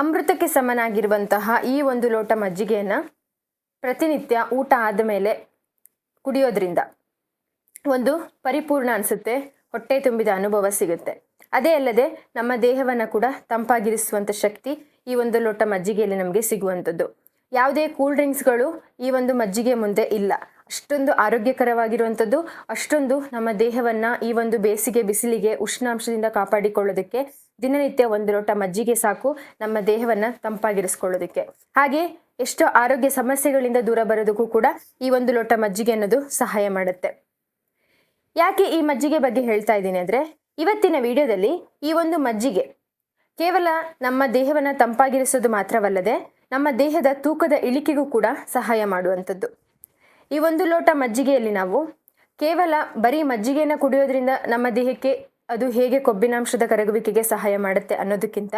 ಅಮೃತಕ್ಕೆ ಸಮನಾಗಿರುವಂತಹ ಈ ಒಂದು ಲೋಟ ಮಜ್ಜಿಗೆಯನ್ನು ಪ್ರತಿನಿತ್ಯ ಊಟ ಆದಮೇಲೆ ಕುಡಿಯೋದ್ರಿಂದ ಒಂದು ಪರಿಪೂರ್ಣ ಅನಿಸುತ್ತೆ, ಹೊಟ್ಟೆ ತುಂಬಿದ ಅನುಭವ ಸಿಗುತ್ತೆ. ಅದೇ ಅಲ್ಲದೆ ನಮ್ಮ ದೇಹವನ್ನು ಕೂಡ ತಂಪಾಗಿರಿಸುವಂಥ ಶಕ್ತಿ ಈ ಒಂದು ಲೋಟ ಮಜ್ಜಿಗೆಯಲ್ಲಿ ನಮಗೆ ಸಿಗುವಂಥದ್ದು. ಯಾವುದೇ ಕೂಲ್ ಡ್ರಿಂಕ್ಸ್ಗಳು ಈ ಒಂದು ಮಜ್ಜಿಗೆ ಮುಂದೆ ಇಲ್ಲ. ಅಷ್ಟೊಂದು ಆರೋಗ್ಯಕರವಾಗಿರುವಂಥದ್ದು, ಅಷ್ಟೊಂದು ನಮ್ಮ ದೇಹವನ್ನು ಈ ಒಂದು ಬೇಸಿಗೆ ಬಿಸಿಲಿಗೆ ಉಷ್ಣಾಂಶದಿಂದ ಕಾಪಾಡಿಕೊಳ್ಳೋದಕ್ಕೆ ದಿನನಿತ್ಯ ಒಂದು ಲೋಟ ಮಜ್ಜಿಗೆ ಸಾಕು ನಮ್ಮ ದೇಹವನ್ನು ತಂಪಾಗಿರಿಸ್ಕೊಳ್ಳೋದಕ್ಕೆ. ಹಾಗೆ ಎಷ್ಟೋ ಆರೋಗ್ಯ ಸಮಸ್ಯೆಗಳಿಂದ ದೂರ ಬರೋದಕ್ಕೂ ಕೂಡ ಈ ಒಂದು ಲೋಟ ಮಜ್ಜಿಗೆ ಅನ್ನೋದು ಸಹಾಯ ಮಾಡುತ್ತೆ. ಯಾಕೆ ಈ ಮಜ್ಜಿಗೆ ಬಗ್ಗೆ ಹೇಳ್ತಾ ಇದ್ದೀನಿ ಅಂದರೆ, ಇವತ್ತಿನ ವಿಡಿಯೋದಲ್ಲಿ ಈ ಒಂದು ಮಜ್ಜಿಗೆ ಕೇವಲ ನಮ್ಮ ದೇಹವನ್ನು ತಂಪಾಗಿರಿಸೋದು ಮಾತ್ರವಲ್ಲದೆ ನಮ್ಮ ದೇಹದ ತೂಕದ ಇಳಿಕೆಗೂ ಕೂಡ ಸಹಾಯ ಮಾಡುವಂಥದ್ದು. ಈ ಒಂದು ಲೋಟ ಮಜ್ಜಿಗೆಯಲ್ಲಿ ನಾವು ಕೇವಲ ಬರೀ ಮಜ್ಜಿಗೆಯನ್ನು ಕುಡಿಯೋದ್ರಿಂದ ನಮ್ಮ ದೇಹಕ್ಕೆ ಅದು ಹೇಗೆ ಕೊಬ್ಬಿನಾಂಶದ ಕರಗುವಿಕೆಗೆ ಸಹಾಯ ಮಾಡುತ್ತೆ ಅನ್ನೋದಕ್ಕಿಂತ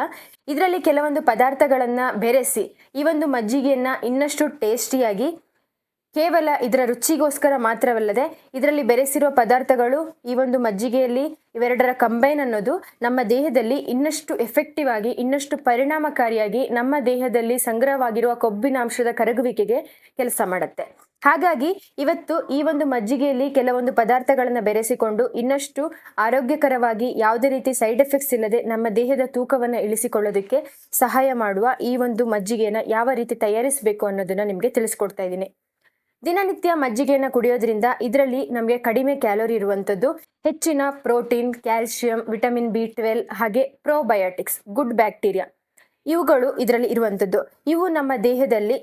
ಇದರಲ್ಲಿ ಕೆಲವೊಂದು ಪದಾರ್ಥಗಳನ್ನು ಬೆರೆಸಿ ಈ ಒಂದು ಮಜ್ಜಿಗೆಯನ್ನು ಇನ್ನಷ್ಟು ಟೇಸ್ಟಿಯಾಗಿ, ಕೇವಲ ಇದರ ರುಚಿಗೋಸ್ಕರ ಮಾತ್ರವಲ್ಲದೆ ಇದರಲ್ಲಿ ಬೆರೆಸಿರುವ ಪದಾರ್ಥಗಳು ಈ ಒಂದು ಮಜ್ಜಿಗೆಯಲ್ಲಿ ಇವೆರಡರ ಕಂಬೈನ್ ಅನ್ನೋದು ನಮ್ಮ ದೇಹದಲ್ಲಿ ಇನ್ನಷ್ಟು ಎಫೆಕ್ಟಿವ್ ಆಗಿ, ಇನ್ನಷ್ಟು ಪರಿಣಾಮಕಾರಿಯಾಗಿ ನಮ್ಮ ದೇಹದಲ್ಲಿ ಸಂಗ್ರಹವಾಗಿರುವ ಕೊಬ್ಬಿನಾಂಶದ ಕರಗುವಿಕೆಗೆ ಕೆಲಸ ಮಾಡುತ್ತೆ. ಹಾಗಾಗಿ ಇವತ್ತು ಈ ಒಂದು ಮಜ್ಜಿಗೆಯಲ್ಲಿ ಕೆಲವೊಂದು ಪದಾರ್ಥಗಳನ್ನು ಬೆರೆಸಿಕೊಂಡು ಇನ್ನಷ್ಟು ಆರೋಗ್ಯಕರವಾಗಿ, ಯಾವುದೇ ರೀತಿ ಸೈಡ್ ಎಫೆಕ್ಟ್ಸ್ ಇಲ್ಲದೆ ನಮ್ಮ ದೇಹದ ತೂಕವನ್ನು ಇಳಿಸಿಕೊಳ್ಳೋದಕ್ಕೆ ಸಹಾಯ ಮಾಡುವ ಈ ಒಂದು ಮಜ್ಜಿಗೆಯನ್ನು ಯಾವ ರೀತಿ ತಯಾರಿಸಬೇಕು ಅನ್ನೋದನ್ನ ನಿಮಗೆ ತಿಳಿಸ್ಕೊಡ್ತಾ ಇದ್ದೀನಿ. ದಿನನಿತ್ಯ ಮಜ್ಜಿಗೆಯನ್ನು ಕುಡಿಯೋದ್ರಿಂದ ಇದರಲ್ಲಿ ನಮಗೆ ಕಡಿಮೆ ಕ್ಯಾಲೋರಿ ಇರುವಂಥದ್ದು, ಹೆಚ್ಚಿನ ಪ್ರೋಟೀನ್, ಕ್ಯಾಲ್ಸಿಯಂ, ವಿಟಮಿನ್ B12 ಹಾಗೆ ಪ್ರೋಬಯೋಟಿಕ್ಸ್, ಗುಡ್ ಬ್ಯಾಕ್ಟೀರಿಯಾ ಇವುಗಳು ಇದರಲ್ಲಿ ಇರುವಂಥದ್ದು. ಇವು ನಮ್ಮ ದೇಹದಲ್ಲಿ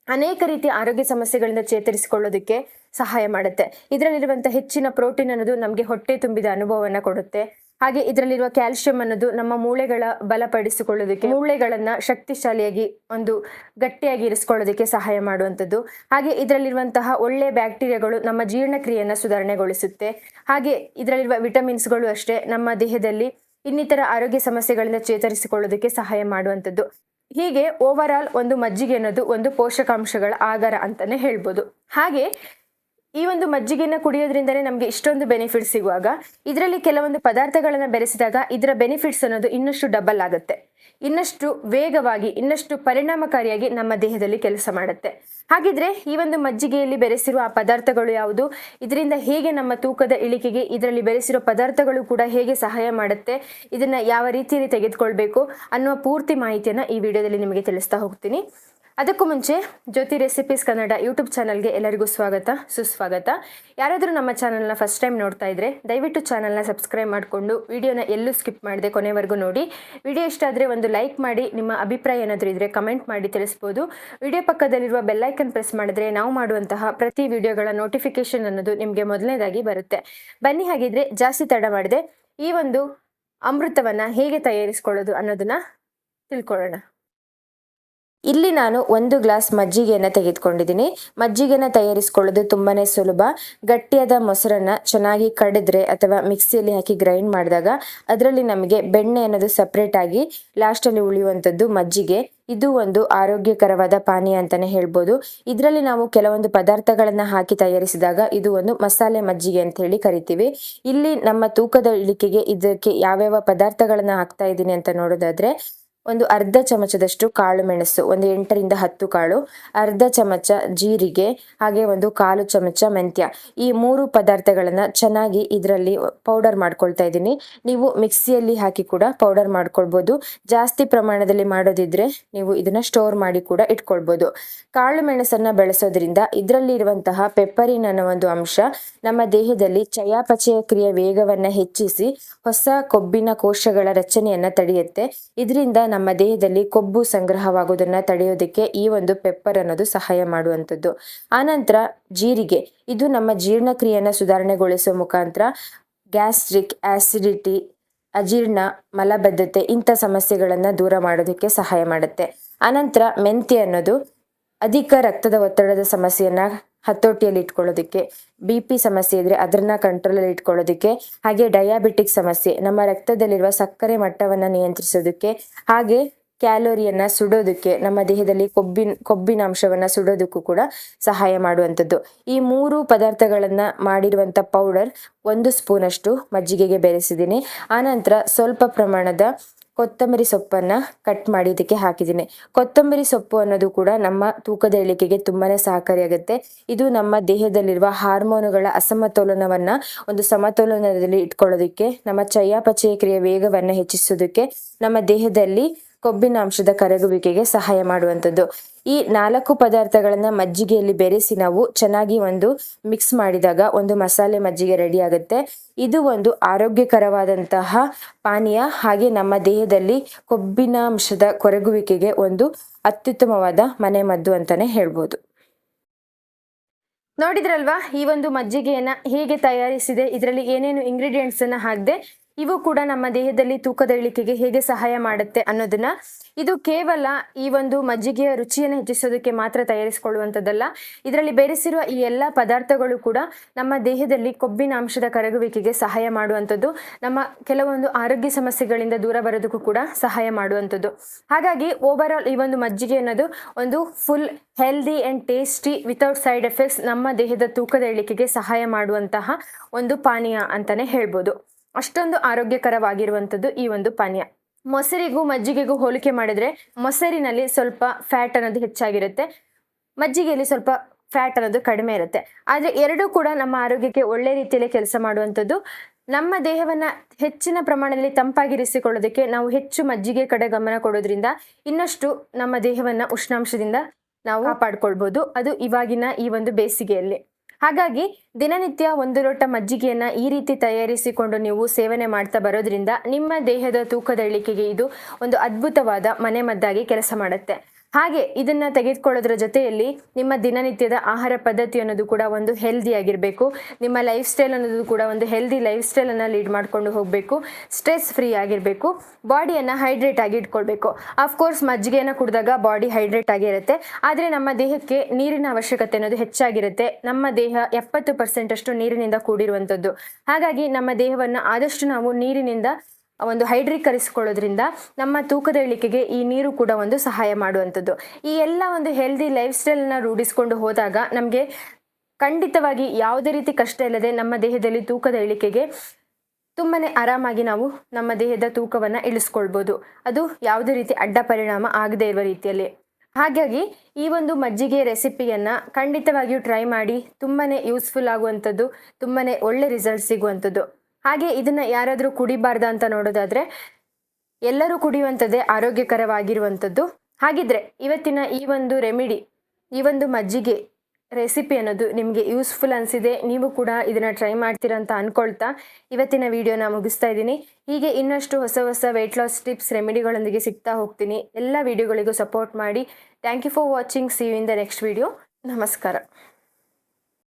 ಅನೇಕ ರೀತಿಯ ಆರೋಗ್ಯ ಸಮಸ್ಯೆಗಳಿಂದ ಚೇತರಿಸಿಕೊಳ್ಳೋದಕ್ಕೆ ಸಹಾಯ ಮಾಡುತ್ತೆ. ಇದರಲ್ಲಿರುವಂಥ ಹೆಚ್ಚಿನ ಪ್ರೋಟೀನ್ ಅನ್ನೋದು ನಮಗೆ ಹೊಟ್ಟೆ ತುಂಬಿದ ಅನುಭವವನ್ನು ಕೊಡುತ್ತೆ. ಹಾಗೆ ಇದರಲ್ಲಿರುವ ಕ್ಯಾಲ್ಸಿಯಂ ಅನ್ನೋದು ನಮ್ಮ ಮೂಳೆಗಳ ಬಲಪಡಿಸಿಕೊಳ್ಳೋದಕ್ಕೆ, ಮೂಳೆಗಳನ್ನು ಶಕ್ತಿಶಾಲಿಯಾಗಿ ಒಂದು ಗಟ್ಟಿಯಾಗಿ ಇರಿಸ್ಕೊಳ್ಳೋದಕ್ಕೆ ಸಹಾಯ ಮಾಡುವಂಥದ್ದು. ಹಾಗೆ ಇದರಲ್ಲಿರುವಂತಹ ಒಳ್ಳೆಯ ಬ್ಯಾಕ್ಟೀರಿಯಾಗಳು ನಮ್ಮ ಜೀರ್ಣಕ್ರಿಯೆಯನ್ನು ಸುಧಾರಣೆಗೊಳಿಸುತ್ತೆ. ಹಾಗೆ ಇದರಲ್ಲಿರುವ ವಿಟಮಿನ್ಸ್ಗಳು ಅಷ್ಟೇ ನಮ್ಮ ದೇಹದಲ್ಲಿ ಇನ್ನಿತರ ಆರೋಗ್ಯ ಸಮಸ್ಯೆಗಳಿಂದ ಚೇತರಿಸಿಕೊಳ್ಳೋದಕ್ಕೆ ಸಹಾಯ ಮಾಡುವಂಥದ್ದು. ಹೀಗೆ ಓವರ್ ಆಲ್ ಒಂದು ಮಜ್ಜಿಗೆ ಅನ್ನೋದು ಒಂದು ಪೋಷಕಾಂಶಗಳ ಆಗರ ಅಂತಾನೆ ಹೇಳ್ಬೋದು. ಹಾಗೆ ಈ ಒಂದು ಮಜ್ಜಿಗೆಯನ್ನು ಕುಡಿಯೋದ್ರಿಂದಲೇ ನಮಗೆ ಇಷ್ಟೊಂದು ಬೆನಿಫಿಟ್ಸ್ ಸಿಗುವಾಗ ಇದರಲ್ಲಿ ಕೆಲವೊಂದು ಪದಾರ್ಥಗಳನ್ನು ಬೆರೆಸಿದಾಗ ಇದರ ಬೆನಿಫಿಟ್ಸ್ ಅನ್ನೋದು ಇನ್ನಷ್ಟು ಡಬಲ್ ಆಗುತ್ತೆ, ಇನ್ನಷ್ಟು ವೇಗವಾಗಿ, ಇನ್ನಷ್ಟು ಪರಿಣಾಮಕಾರಿಯಾಗಿ ನಮ್ಮ ದೇಹದಲ್ಲಿ ಕೆಲಸ ಮಾಡುತ್ತೆ. ಹಾಗಿದ್ರೆ ಈ ಒಂದು ಮಜ್ಜಿಗೆಯಲ್ಲಿ ಬೆರೆಸಿರುವ ಆ ಪದಾರ್ಥಗಳು ಯಾವುದು, ಇದರಿಂದ ಹೇಗೆ ನಮ್ಮ ತೂಕದ ಇಳಿಕೆಗೆ ಇದರಲ್ಲಿ ಬೆರೆಸಿರೋ ಪದಾರ್ಥಗಳು ಕೂಡ ಹೇಗೆ ಸಹಾಯ ಮಾಡುತ್ತೆ, ಇದನ್ನು ಯಾವ ರೀತಿಯಲ್ಲಿ ತೆಗೆದುಕೊಳ್ಬೇಕು ಅನ್ನುವ ಪೂರ್ತಿ ಮಾಹಿತಿಯನ್ನು ಈ ವಿಡಿಯೋದಲ್ಲಿ ನಿಮಗೆ ತಿಳಿಸ್ತಾ ಹೋಗ್ತೀನಿ. ಅದಕ್ಕೂ ಮುಂಚೆ ಜ್ಯೋತಿ ರೆಸಿಪೀಸ್ ಕನ್ನಡ ಯೂಟ್ಯೂಬ್ ಚಾನಲ್ಗೆ ಎಲ್ಲರಿಗೂ ಸ್ವಾಗತ, ಸುಸ್ವಾಗತ. ಯಾರಾದರೂ ನಮ್ಮ ಚಾನಲ್ನ ಫಸ್ಟ್ ಟೈಮ್ ನೋಡ್ತಾ ಇದ್ರೆ ದಯವಿಟ್ಟು ಚಾನಲ್ನ ಸಬ್ಸ್ಕ್ರೈಬ್ ಮಾಡಿಕೊಂಡು ವಿಡಿಯೋನ ಎಲ್ಲೂ ಸ್ಕಿಪ್ ಮಾಡದೆ ಕೊನೆವರೆಗೂ ನೋಡಿ. ವಿಡಿಯೋ ಇಷ್ಟ ಆದರೆ ಒಂದು ಲೈಕ್ ಮಾಡಿ, ನಿಮ್ಮ ಅಭಿಪ್ರಾಯ ಏನಾದರೂ ಇದ್ದರೆ ಕಮೆಂಟ್ ಮಾಡಿ ತಿಳಿಸ್ಬೋದು. ವಿಡಿಯೋ ಪಕ್ಕದಲ್ಲಿರುವ ಬೆಲ್ಲೈಕನ್ ಪ್ರೆಸ್ ಮಾಡಿದ್ರೆ ನಾವು ಮಾಡುವಂತಹ ಪ್ರತಿ ವಿಡಿಯೋಗಳ ನೋಟಿಫಿಕೇಶನ್ ಅನ್ನೋದು ನಿಮಗೆ ಮೊದಲನೇದಾಗಿ ಬರುತ್ತೆ. ಬನ್ನಿ, ಹಾಗಿದ್ರೆ ಜಾಸ್ತಿ ತಡ ಮಾಡದೆ ಈ ಒಂದು ಅಮೃತವನ್ನು ಹೇಗೆ ತಯಾರಿಸ್ಕೊಳ್ಳೋದು ಅನ್ನೋದನ್ನ ತಿಳ್ಕೊಳ್ಳೋಣ. ಇಲ್ಲಿ ನಾನು 1 ಗ್ಲಾಸ್ ಮಜ್ಜಿಗೆಯನ್ನು ತೆಗೆದುಕೊಂಡಿದ್ದೀನಿ. ಮಜ್ಜಿಗೆನ ತಯಾರಿಸ್ಕೊಳ್ಳೋದು ತುಂಬಾ ಸುಲಭ. ಗಟ್ಟಿಯಾದ ಮೊಸರನ್ನು ಚೆನ್ನಾಗಿ ಕಡಿದ್ರೆ ಅಥವಾ ಮಿಕ್ಸಿಯಲ್ಲಿ ಹಾಕಿ ಗ್ರೈಂಡ್ ಮಾಡಿದಾಗ ಅದರಲ್ಲಿ ನಮಗೆ ಬೆಣ್ಣೆ ಅನ್ನೋದು ಸಪ್ರೇಟ್ ಆಗಿ ಲಾಸ್ಟಲ್ಲಿ ಉಳಿಯುವಂಥದ್ದು ಮಜ್ಜಿಗೆ. ಇದು ಒಂದು ಆರೋಗ್ಯಕರವಾದ ಪಾನೀಯ ಅಂತಾನೆ ಹೇಳ್ಬೋದು. ಇದರಲ್ಲಿ ನಾವು ಕೆಲವೊಂದು ಪದಾರ್ಥಗಳನ್ನು ಹಾಕಿ ತಯಾರಿಸಿದಾಗ ಇದು ಒಂದು ಮಸಾಲೆ ಮಜ್ಜಿಗೆ ಅಂತ ಹೇಳಿ ಕರಿತೀವಿ. ಇಲ್ಲಿ ನಮ್ಮ ತೂಕದ ಇಳಿಕೆಗೆ ಇದಕ್ಕೆ ಯಾವ್ಯಾವ ಪದಾರ್ಥಗಳನ್ನು ಹಾಕ್ತಾ ಇದ್ದೀನಿ ಅಂತ ನೋಡೋದಾದ್ರೆ, ಒಂದು ಅರ್ಧ ಚಮಚದಷ್ಟು ಕಾಳು ಮೆಣಸು, ಒಂದು 8 ರಿಂದ 10 ಕಾಳು, ಅರ್ಧ ಚಮಚ ಜೀರಿಗೆ, ಹಾಗೆ ಒಂದು 1/4 ಚಮಚ ಮೆಂತ್ಯ. ಈ 3 ಪದಾರ್ಥಗಳನ್ನು ಚೆನ್ನಾಗಿ ಇದರಲ್ಲಿ ಪೌಡರ್ ಮಾಡ್ಕೊಳ್ತಾ ಇದ್ದೀನಿ. ನೀವು ಮಿಕ್ಸಿಯಲ್ಲಿ ಹಾಕಿ ಕೂಡ ಪೌಡರ್ ಮಾಡ್ಕೊಳ್ಬೋದು. ಜಾಸ್ತಿ ಪ್ರಮಾಣದಲ್ಲಿ ಮಾಡೋದಿದ್ರೆ ನೀವು ಇದನ್ನ ಸ್ಟೋರ್ ಮಾಡಿ ಕೂಡ ಇಟ್ಕೊಳ್ಬೋದು. ಕಾಳು ಮೆಣಸನ್ನ ಬೆಳೆಸೋದ್ರಿಂದ ಇದರಲ್ಲಿ ಇರುವಂತಹ ಪೆಪ್ಪರಿನ್ ಅನ್ನೋ ಒಂದು ಅಂಶ ನಮ್ಮ ದೇಹದಲ್ಲಿ ಚಯಾಪಚಯ ಕ್ರಿಯೆ ವೇಗವನ್ನ ಹೆಚ್ಚಿಸಿ ಹೊಸ ಕೊಬ್ಬಿನ ಕೋಶಗಳ ರಚನೆಯನ್ನ ತಡೆಯುತ್ತೆ. ಇದರಿಂದ ನಮ್ಮ ದೇಹದಲ್ಲಿ ಕೊಬ್ಬು ಸಂಗ್ರಹವಾಗುವುದನ್ನ ತಡೆಯೋದಕ್ಕೆ ಈ ಒಂದು ಪೆಪ್ಪರ್ ಅನ್ನೋದು ಸಹಾಯ ಮಾಡುವಂಥದ್ದು. ಆನಂತರ ಜೀರಿಗೆ, ಇದು ನಮ್ಮ ಜೀರ್ಣಕ್ರಿಯೆಯನ್ನು ಸುಧಾರಣೆಗೊಳಿಸುವ ಮುಖಾಂತರ ಗ್ಯಾಸ್ಟ್ರಿಕ್, ಆಸಿಡಿಟಿ, ಅಜೀರ್ಣ, ಮಲಬದ್ಧತೆ ಇಂಥ ಸಮಸ್ಯೆಗಳನ್ನು ದೂರ ಮಾಡೋದಕ್ಕೆ ಸಹಾಯ ಮಾಡುತ್ತೆ. ಆನಂತರ ಮೆಂತ್ಯ ಅನ್ನೋದು ಅಧಿಕ ರಕ್ತದ ಒತ್ತಡದ ಸಮಸ್ಯೆಯನ್ನ ಹತೋಟಿಯಲ್ಲಿ ಇಟ್ಕೊಳ್ಳೋದಕ್ಕೆ, BP ಸಮಸ್ಯೆ ಇದ್ರೆ ಅದನ್ನ ಕಂಟ್ರೋಲಲ್ಲಿ ಇಟ್ಕೊಳ್ಳೋದಕ್ಕೆ, ಹಾಗೆ ಡಯಾಬಿಟಿಕ್ ಸಮಸ್ಯೆ, ನಮ್ಮ ರಕ್ತದಲ್ಲಿರುವ ಸಕ್ಕರೆ ಮಟ್ಟವನ್ನು ನಿಯಂತ್ರಿಸೋದಕ್ಕೆ, ಹಾಗೆ ಕ್ಯಾಲೋರಿಯನ್ನ ಸುಡೋದಕ್ಕೆ, ನಮ್ಮ ದೇಹದಲ್ಲಿ ಕೊಬ್ಬಿನಾಂಶವನ್ನ ಸುಡೋದಕ್ಕೂ ಕೂಡ ಸಹಾಯ ಮಾಡುವಂಥದ್ದು. ಈ 3 ಪದಾರ್ಥಗಳನ್ನ ಮಾಡಿರುವಂಥ ಪೌಡರ್ 1 ಸ್ಪೂನ್ ಅಷ್ಟು ಮಜ್ಜಿಗೆಗೆ ಬೆರೆಸಿದ್ದೀನಿ. ಆನಂತರ ಸ್ವಲ್ಪ ಪ್ರಮಾಣದ ಕೊತ್ತಂಬರಿ ಸೊಪ್ಪನ್ನು ಕಟ್ ಮಾಡಿ ಇದಕ್ಕೆ ಹಾಕಿದ್ದೀನಿ. ಕೊತ್ತಂಬರಿ ಸೊಪ್ಪು ಅನ್ನೋದು ಕೂಡ ನಮ್ಮ ತೂಕದ ಇಳಿಕೆಗೆ ತುಂಬಾ ಸಹಕಾರಿಯಾಗುತ್ತೆ. ಇದು ನಮ್ಮ ದೇಹದಲ್ಲಿರುವ ಹಾರ್ಮೋನುಗಳ ಅಸಮತೋಲನವನ್ನು ಒಂದು ಸಮತೋಲನದಲ್ಲಿ ಇಟ್ಕೊಳ್ಳೋದಕ್ಕೆ, ನಮ್ಮ ಚಯಾಪಚಯ ಕ್ರಿಯೆ ವೇಗವನ್ನು ಹೆಚ್ಚಿಸೋದಕ್ಕೆ, ನಮ್ಮ ದೇಹದಲ್ಲಿ ಕೊಬ್ಬಿನ ಅಂಶದ ಕರಗುವಿಕೆಗೆ ಸಹಾಯ ಮಾಡುವಂಥದ್ದು. ಈ 4 ಪದಾರ್ಥಗಳನ್ನು ಮಜ್ಜಿಗೆಯಲ್ಲಿ ಬೆರೆಸಿ ನಾವು ಚೆನ್ನಾಗಿ ಒಂದು ಮಿಕ್ಸ್ ಮಾಡಿದಾಗ ಒಂದು ಮಸಾಲೆ ಮಜ್ಜಿಗೆ ರೆಡಿ ಆಗುತ್ತೆ. ಇದು ಒಂದು ಆರೋಗ್ಯಕರವಾದಂತಹ ಪಾನೀಯ, ಹಾಗೆ ನಮ್ಮ ದೇಹದಲ್ಲಿ ಕೊಬ್ಬಿನ ಅಂಶದ ಕೊರಗುವಿಕೆಗೆ ಒಂದು ಅತ್ಯುತ್ತಮವಾದ ಮನೆಮದ್ದು ಅಂತಾನೆ ಹೇಳ್ಬೋದು. ನೋಡಿದ್ರಲ್ವಾ ಈ ಒಂದು ಮಜ್ಜಿಗೆಯನ್ನ ಹೇಗೆ ತಯಾರಿಸಿದೆ, ಇದರಲ್ಲಿ ಏನೇನು ಇಂಗ್ರೀಡಿಯೆಂಟ್ಸ್ ಅನ್ನ ಹಾಕಿದೆ, ಇವು ಕೂಡ ನಮ್ಮ ದೇಹದಲ್ಲಿ ತೂಕದ ಇಳಿಕೆಗೆ ಹೇಗೆ ಸಹಾಯ ಮಾಡುತ್ತೆ ಅನ್ನೋದನ್ನ. ಇದು ಕೇವಲ ಈ ಒಂದು ಮಜ್ಜಿಗೆಯ ರುಚಿಯನ್ನು ಹೆಚ್ಚಿಸೋದಕ್ಕೆ ಮಾತ್ರ ತಯಾರಿಸಿಕೊಳ್ಳುವಂಥದ್ದಲ್ಲ. ಇದರಲ್ಲಿ ಬೆರೆಸಿರುವ ಈ ಎಲ್ಲ ಪದಾರ್ಥಗಳು ಕೂಡ ನಮ್ಮ ದೇಹದಲ್ಲಿ ಕೊಬ್ಬಿನ ಅಂಶದ ಕರಗುವಿಕೆಗೆ ಸಹಾಯ ಮಾಡುವಂಥದ್ದು, ನಮ್ಮ ಕೆಲವೊಂದು ಆರೋಗ್ಯ ಸಮಸ್ಯೆಗಳಿಂದ ದೂರ ಬರೋದಕ್ಕೂ ಕೂಡ ಸಹಾಯ ಮಾಡುವಂಥದ್ದು. ಹಾಗಾಗಿ ಓವರ್ ಆಲ್ ಈ ಒಂದು ಮಜ್ಜಿಗೆ ಅನ್ನೋದು ಒಂದು full healthy and tasty without side effects, ನಮ್ಮ ದೇಹದ ತೂಕದ ಇಳಿಕೆಗೆ ಸಹಾಯ ಮಾಡುವಂತಹ ಒಂದು ಪಾನೀಯ ಅಂತಾನೆ ಹೇಳ್ಬೋದು. ಅಷ್ಟೊಂದು ಆರೋಗ್ಯಕರವಾಗಿರುವಂಥದ್ದು ಈ ಒಂದು ಪಾನೀಯ. ಮೊಸರಿಗೂ ಮಜ್ಜಿಗೆಗೂ ಹೋಲಿಕೆ ಮಾಡಿದ್ರೆ ಮೊಸರಿನಲ್ಲಿ ಸ್ವಲ್ಪ ಫ್ಯಾಟ್ ಅನ್ನೋದು ಹೆಚ್ಚಾಗಿರುತ್ತೆ, ಮಜ್ಜಿಗೆಯಲ್ಲಿ ಸ್ವಲ್ಪ ಫ್ಯಾಟ್ ಅನ್ನೋದು ಕಡಿಮೆ ಇರುತ್ತೆ. ಆದರೆ ಎರಡೂ ಕೂಡ ನಮ್ಮ ಆರೋಗ್ಯಕ್ಕೆ ಒಳ್ಳೆ ರೀತಿಯಲ್ಲಿ ಕೆಲಸ ಮಾಡುವಂಥದ್ದು. ನಮ್ಮ ದೇಹವನ್ನು ಹೆಚ್ಚಿನ ಪ್ರಮಾಣದಲ್ಲಿ ತಂಪಾಗಿರಿಸಿಕೊಳ್ಳೋದಕ್ಕೆ ನಾವು ಹೆಚ್ಚು ಮಜ್ಜಿಗೆ ಕಡೆ ಗಮನ ಕೊಡೋದ್ರಿಂದ ಇನ್ನಷ್ಟು ನಮ್ಮ ದೇಹವನ್ನು ಉಷ್ಣಾಂಶದಿಂದ ನಾವು ಕಾಪಾಡ್ಕೊಳ್ಬೋದು, ಅದು ಇವಾಗಿನ ಈ ಒಂದು ಬೇಸಿಗೆಯಲ್ಲಿ. ಹಾಗಾಗಿ ದಿನನಿತ್ಯ 1 ಲೋಟ ಮಜ್ಜಿಗೆಯನ್ನು ಈ ರೀತಿ ತಯಾರಿಸಿಕೊಂಡು ನೀವು ಸೇವನೆ ಮಾಡ್ತಾ ಬರೋದ್ರಿಂದ ನಿಮ್ಮ ದೇಹದ ತೂಕದ ಇಳಿಕೆಗೆ ಇದು ಒಂದು ಅದ್ಭುತವಾದ ಮನೆಮದ್ದಾಗಿ ಕೆಲಸ ಮಾಡುತ್ತೆ. ಹಾಗೆ ಇದನ್ನು ತೆಗೆದುಕೊಳ್ಳೋದ್ರ ಜೊತೆಯಲ್ಲಿ ನಿಮ್ಮ ದಿನನಿತ್ಯದ ಆಹಾರ ಪದ್ಧತಿ ಅನ್ನೋದು ಕೂಡ ಒಂದು ಹೆಲ್ದಿ ಆಗಿರಬೇಕು. ನಿಮ್ಮ ಲೈಫ್ ಸ್ಟೈಲ್ ಅನ್ನೋದು ಕೂಡ ಒಂದು ಹೆಲ್ದಿ ಲೈಫ್ ಸ್ಟೈಲನ್ನು ಲೀಡ್ ಮಾಡಿಕೊಂಡು ಹೋಗಬೇಕು. ಸ್ಟ್ರೆಸ್ ಫ್ರೀ ಆಗಿರಬೇಕು, ಬಾಡಿಯನ್ನು ಹೈಡ್ರೇಟ್ ಆಗಿ ಇಟ್ಕೊಳ್ಬೇಕು. ಆಫ್ಕೋರ್ಸ್ ಮಜ್ಜಿಗೆಯನ್ನು ಕುಡಿದಾಗ ಬಾಡಿ ಹೈಡ್ರೇಟ್ ಆಗಿರುತ್ತೆ, ಆದರೆ ನಮ್ಮ ದೇಹಕ್ಕೆ ನೀರಿನ ಅವಶ್ಯಕತೆ ಅನ್ನೋದು ಹೆಚ್ಚಾಗಿರುತ್ತೆ. ನಮ್ಮ ದೇಹ 70% ಅಷ್ಟು ನೀರಿನಿಂದ ಕೂಡಿರುವಂಥದ್ದು. ಹಾಗಾಗಿ ನಮ್ಮ ದೇಹವನ್ನು ಆದಷ್ಟು ನಾವು ನೀರಿನಿಂದ ಒಂದು ಹೈಡ್ರೀಕರಿಸಿಕೊಳ್ಳೋದ್ರಿಂದ ನಮ್ಮ ತೂಕದ ಇಳಿಕೆಗೆ ಈ ನೀರು ಕೂಡ ಒಂದು ಸಹಾಯ ಮಾಡುವಂಥದ್ದು. ಈ ಎಲ್ಲ ಒಂದು ಹೆಲ್ದಿ ಲೈಫ್ ಸ್ಟೈಲನ್ನ ರೂಢಿಸ್ಕೊಂಡು ಹೋದಾಗ ನಮಗೆ ಖಂಡಿತವಾಗಿ ಯಾವುದೇ ರೀತಿ ಕಷ್ಟ ಇಲ್ಲದೆ ನಮ್ಮ ದೇಹದಲ್ಲಿ ತೂಕದ ಇಳಿಕೆಗೆ ತುಂಬಾ ಆರಾಮಾಗಿ ನಾವು ನಮ್ಮ ದೇಹದ ತೂಕವನ್ನು ಇಳಿಸ್ಕೊಳ್ಬೋದು, ಅದು ಯಾವುದೇ ರೀತಿ ಅಡ್ಡ ಪರಿಣಾಮ ಆಗದೇ ಇರುವ ರೀತಿಯಲ್ಲಿ. ಹಾಗಾಗಿ ಈ ಒಂದು ಮಜ್ಜಿಗೆ ರೆಸಿಪಿಯನ್ನು ಖಂಡಿತವಾಗಿಯೂ ಟ್ರೈ ಮಾಡಿ, ತುಂಬಾ ಯೂಸ್ಫುಲ್ ಆಗುವಂಥದ್ದು, ತುಂಬಾ ಒಳ್ಳೆ ರಿಸಲ್ಟ್ ಸಿಗುವಂಥದ್ದು. ಹಾಗೆ ಇದನ್ನು ಯಾರಾದರೂ ಕುಡಿಬಾರ್ದ ಅಂತ ನೋಡೋದಾದರೆ ಎಲ್ಲರೂ ಕುಡಿಯುವಂಥದ್ದೇ ಆರೋಗ್ಯಕರವಾಗಿರುವಂಥದ್ದು. ಹಾಗಿದ್ರೆ ಇವತ್ತಿನ ಈ ಒಂದು ರೆಮಿಡಿ, ಈ ಒಂದು ಮಜ್ಜಿಗೆ ರೆಸಿಪಿ ಅನ್ನೋದು ನಿಮಗೆ ಯೂಸ್ಫುಲ್ ಅನಿಸಿದೆ, ನೀವು ಕೂಡ ಇದನ್ನು ಟ್ರೈ ಮಾಡ್ತೀರಾ ಅಂತ ಅಂದ್ಕೊಳ್ತಾ ಇವತ್ತಿನ ವಿಡಿಯೋನ ಮುಗಿಸ್ತಾ ಇದ್ದೀನಿ. ಹೀಗೆ ಇನ್ನಷ್ಟು ಹೊಸ ವೆಯ್ಟ್ ಲಾಸ್ ಟಿಪ್ಸ್ ರೆಮಿಡಿಗಳೊಂದಿಗೆ ಸಿಗ್ತಾ ಹೋಗ್ತೀನಿ. ಎಲ್ಲ ವಿಡಿಯೋಗಳಿಗೂ ಸಪೋರ್ಟ್ ಮಾಡಿ. Thank you for watching. See you in the next video. ನಮಸ್ಕಾರ.